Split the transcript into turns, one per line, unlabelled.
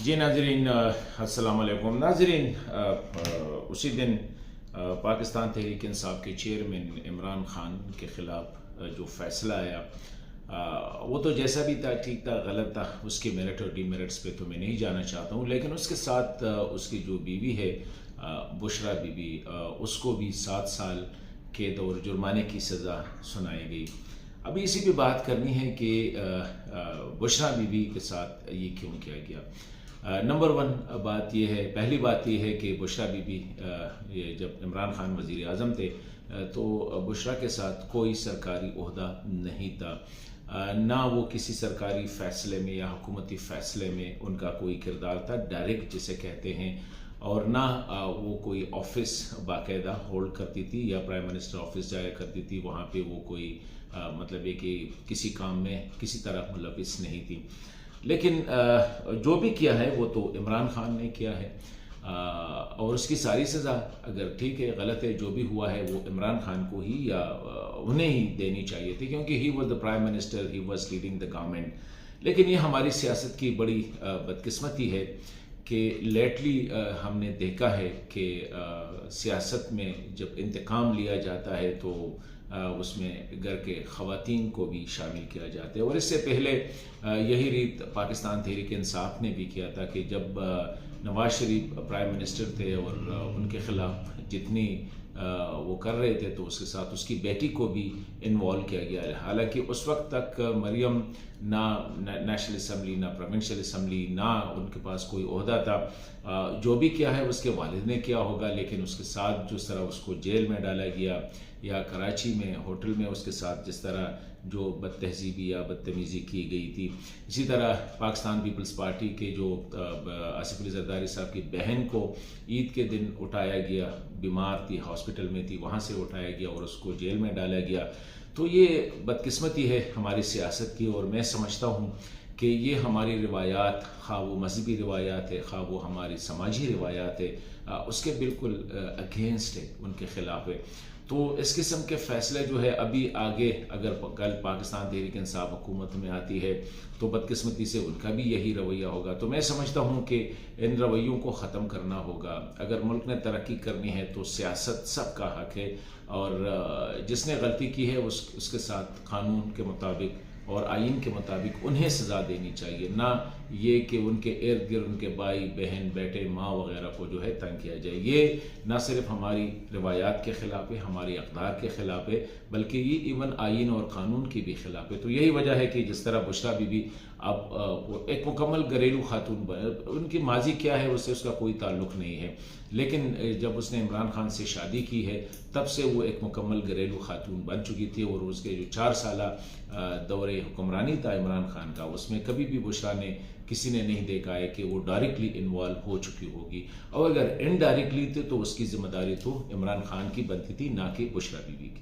जी नाजरीन, अस्सलाम वालेकुम नाजरीन। उसी दिन पाकिस्तान तहरीक इंसाफ के चेयरमैन इमरान खान के ख़िलाफ़ जो फ़ैसला आया, वो तो जैसा भी था ठीक था, गलत था। उसके मेरिट और डीमेरिट्स पे तो मैं नहीं जाना चाहता हूँ, लेकिन उसके साथ उसकी जो बीवी है बुशरा बीबी, उसको भी 7 साल कैद और जुर्माने की सज़ा सुनाई गई। अभी इसी पे बात करनी है कि बुशरा बीबी के साथ ये क्यों किया गया। नंबर 1 बात ये है, पहली बात ये है कि बुशरा बीबी, ये जब इमरान खान वज़ीर आज़म थे तो बुशरा के साथ कोई सरकारी ओहदा नहीं था, ना वो किसी सरकारी फ़ैसले में या हुकूमती फ़ैसले में उनका कोई किरदार था, डायरेक्ट जिसे कहते हैं, और ना वो कोई ऑफ़िस बाकायदा होल्ड करती थी या प्राइम मिनिस्टर ऑफ़िस जाया करती थी। वहाँ पे वो कोई मतलब है कि किसी काम में किसी तरह मुलविस नहीं थी। लेकिन जो भी किया है वो तो इमरान खान ने किया है, और उसकी सारी सज़ा अगर ठीक है गलत है, जो भी हुआ है वो इमरान खान को ही या उन्हें ही देनी चाहिए थी, क्योंकि he was the prime minister, he was leading the government. लेकिन ये हमारी सियासत की बड़ी बदकिस्मती है कि लेटली हमने देखा है कि सियासत में जब इंतकाम लिया जाता है तो उसमें घर के ख़वातीन को भी शामिल किया जाता है। और इससे पहले यही रीत पाकिस्तान तहरीक इंसाफ ने भी किया था कि जब नवाज शरीफ प्राइम मिनिस्टर थे और उनके ख़िलाफ़ जितनी वो कर रहे थे तो उसके साथ उसकी बेटी को भी इन्वॉल्व किया गया है। हालांकि उस वक्त तक मरियम ना नेशनल असम्बली, ना प्रोविंशियल असम्बली, ना उनके पास कोई ओहदा था। जो भी किया है उसके वालिद ने किया होगा, लेकिन उसके साथ जिस तरह उसको जेल में डाला गया या कराची में होटल में उसके साथ जिस तरह जो बदतहजीबी या बदतमीज़ी की गई थी, इसी तरह पाकिस्तान पीपल्स पार्टी के जो आसिफ अली जरदारी साहब की बहन को ईद के दिन उठाया गया, बीमार थी, हॉस्पिटल में थी, वहाँ से उठाया गया और उसको जेल में डाला गया। तो ये बदकिस्मती है हमारी सियासत की, और मैं समझता हूँ कि ये हमारी रिवायात, खा वो मजहबी रिवायात है, खा वो हमारी समाजी रिवायात है, उसके बिल्कुल अगेंस्ट है, उनके ख़िलाफ़ है। तो इस किस्म के फ़ैसले जो है अभी आगे अगर कल पाकिस्तान तहरीक इंसाफ हुकूमत में आती है तो बदकिस्मती से उनका भी यही रवैया होगा। तो मैं समझता हूँ कि इन रवैयों को ख़त्म करना होगा। अगर मुल्क ने तरक्की करनी है तो सियासत सबका हक है, और जिसने गलती की है उसके साथ कानून के मुताबिक और आइन के मुताबिक उन्हें सज़ा देनी चाहिए, ना ये कि उनके इर्द गिर्द उनके भाई बहन बेटे माँ वगैरह को जो है तंग किया जाए। ये ना सिर्फ हमारी रिवायात के ख़िलाफ़ है, हमारी अक़दार के ख़िलाफ़ है, बल्कि ये इवन आइन और क़ानून की भी ख़िलाफ़ है। तो यही वजह है कि जिस तरह बुशरा बीबी अब एक मुकम्मल घरेलू खातून बने, उनकी माजी क्या है उससे उसका कोई ताल्लुक़ नहीं है, लेकिन जब उसने इमरान खान से शादी की है तब से वो एक मुकम्मल घरेलू खातून बन चुकी थी। और उसके जो 4 साला दौरे हुक्मरानी था इमरान खान का, उसमें कभी भी बुशरा ने किसी ने नहीं देखा है कि वो डायरेक्टली इन्वॉल्व हो चुकी होगी, और अगर इनडायरेक्टली थी तो उसकी ज़िम्मेदारी तो इमरान खान की बनती थी, ना कि बुशरा बीबी की।